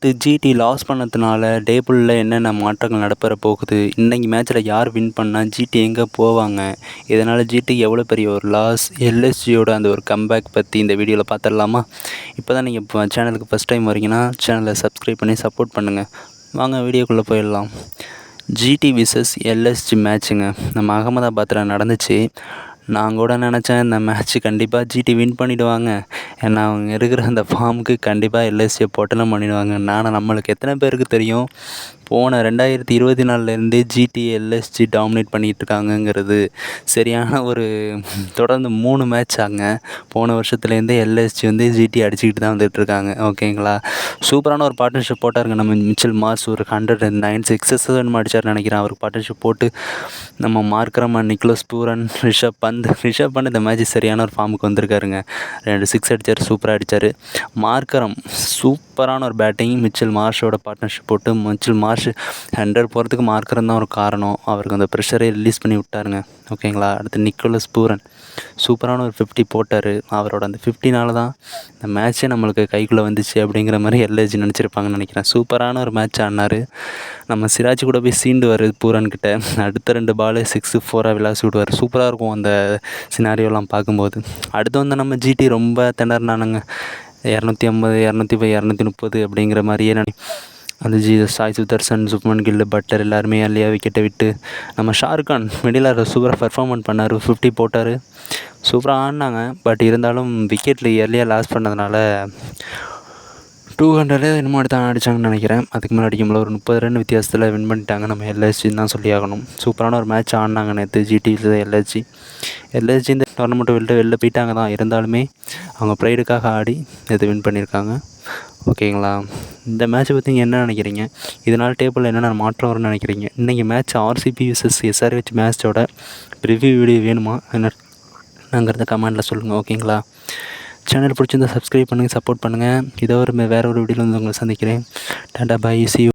GT loss பண்ணதுனால டேபிளில் என்னென்ன மாற்றங்கள் நடைபெற போகுது, இன்றைக்கி மேட்ச்சில் யார் வின் பண்ணால் ஜிடி எங்கே போவாங்க, இதனால் ஜிடிக்கு எவ்வளோ பெரிய ஒரு லாஸ், எல்எஸ்ஜியோட அந்த ஒரு கம்பேக் பற்றி இந்த வீடியோவில் பார்த்துடலாமா? இப்போ தான் நீங்கள் இப்போ சேனலுக்கு ஃபஸ்ட் டைம் வரீங்கன்னா சேனலை சப்ஸ்கிரைப் பண்ணி சப்போர்ட் பண்ணுங்கள். வாங்க வீடியோக்குள்ளே போயிடலாம். ஜிடி விசஸ் எல்எஸ்ஜி மேட்ச்சுங்க நம்ம அகமதாபாத்தில் நடந்துச்சு. நான் கூட நினச்சேன் இந்த மேட்ச்சு கண்டிப்பாக ஜிடி வின் பண்ணிவிடுவாங்க. ஏன்னா அவங்க இருக்கிற அந்த ஃபார்முக்கு கண்டிப்பாக எல்எஸ்ஜியை பொட்டலம் பண்ணிடுவாங்க. ஆனால் நம்மளுக்கு எத்தனை பேருக்கு தெரியும், போன 2024 ஜிடி எல்எஸ்ஜி டாமினேட் பண்ணிகிட்டு இருக்காங்கங்கிறது. சரியான ஒரு தொடர்ந்து 3 மேட்ச் ஆங்க. போன வருஷத்துலேருந்தே எல்எஸ்ஜி ஜிடி அடிச்சுக்கிட்டு தான் வந்துட்டுருக்காங்க. ஓகேங்களா? சூப்பரான ஒரு பார்ட்னர்ஷிப் போட்டாருங்க நம்ம மிச்சல் மார்ஸ். ஒரு 109 சிக்ஸஸ் அடிச்சார்னு நினைக்கிறேன். அவருக்கு பார்ட்னர்ஷிப் போட்டு நம்ம Markram and Nicholas Pooran, Rishabh Pant இந்த மேட்ச் சரியான ஒரு ஃபார்முக்கு வந்திருக்காருங்க. 2 சிக்ஸ் அடித்தார், சூப்பராக அடித்தார். மார்க்ரம் சூப்பரான ஒரு பேட்டிங். மிச்சல் மார்ஷோட பார்ட்னர்ஷிப் போட்டு மிச்சல் மார்ஷ் 100 போகிறதுக்கு மார்க்ரம் தான் ஒரு காரணம். அவருக்கு அந்த ப்ரெஷரை ரிலீஸ் பண்ணி விட்டாருங்க. ஓகேங்களா? அடுத்து நிக்கோலஸ் பூரன் சூப்பரான ஒரு 50 போட்டார். அவரோட அந்த 50னால தான் இந்த மேட்ச்சே நம்மளுக்கு கைக்குள்ளே வந்துச்சு அப்படிங்கிற மாதிரி எல்எஸ்ஜி நினச்சிருப்பாங்கன்னு நினைக்கிறேன். சூப்பரான ஒரு மேட்ச் ஆடினார். நம்ம சிராஜ் கூட போய் சீண்டுவார் பூரன்கிட்ட. அடுத்த 2 பால் 6-4 விளாசி விடுவார். சூப்பராக இருக்கும் அந்த சினாரியோலாம் பார்க்கும்போது. அடுத்து நம்ம ஜிடி ரொம்ப திணறினானுங்க. 250, 205, 230 அப்படிங்கிற மாதிரியே அந்த சாய் சுதர்சன், சுப்மன் கில், பட்டர் எல்லாருமே அல்லையா விக்கெட்டை விட்டு நம்ம ஷாருக்கான் மிடில் சூப்பராக பர்ஃபார்மன்ஸ் பண்ணார். 50 போட்டார். சூப்பராக ஆடினாங்க. பட் இருந்தாலும் விக்கெட்டில் இயர்லியாக லாஸ் பண்ணதுனால 200 என்னமோ தான் அடித்தாங்கன்னு நினைக்கிறேன். அதுக்கு மேலே அடிக்கும்போது ஒரு 30 ரன் வித்தியாசத்தில் வின் பண்ணிட்டாங்க. நம்ம எல்எஸ்ஜின்னு தான் சொல்லி ஆகணும். சூப்பரான ஒரு மேட்ச் ஆடினாங்க நேற்று ஜிடி எல்எஸ்ஜி. இந்த டோர்னமெண்ட்டை வெளில போயிட்டாங்க தான். இருந்தாலுமே அவங்க ப்ரைடுக்காக ஆடி நேற்று வின் பண்ணியிருக்காங்க. ஓகேங்களா? இந்த மேட்ச்சை பற்றி நீங்கள் என்ன நினைக்கிறீங்க? இதனால் டேபிளில் என்னென்ன மாற்றம் வரும்னு நினைக்கிறீங்க? இன்றைக்கி மேட்ச் ஆர்சிபி விசஸ் எஸ்ஆர்ஹெச் மேட்சோட ரிவ்யூ வீடியோ வேணுமா என்னங்கிறத கமெண்டில் சொல்லுங்கள். ஓகேங்களா? சேனல் பிடிச்சிருந்தால் சப்ஸ்கிரைப் பண்ணுங்கள், சப்போர்ட் பண்ணுங்கள். வேறு ஒரு வீடியோவில் உங்களை சந்திக்கிறேன். Tata, bye, see you.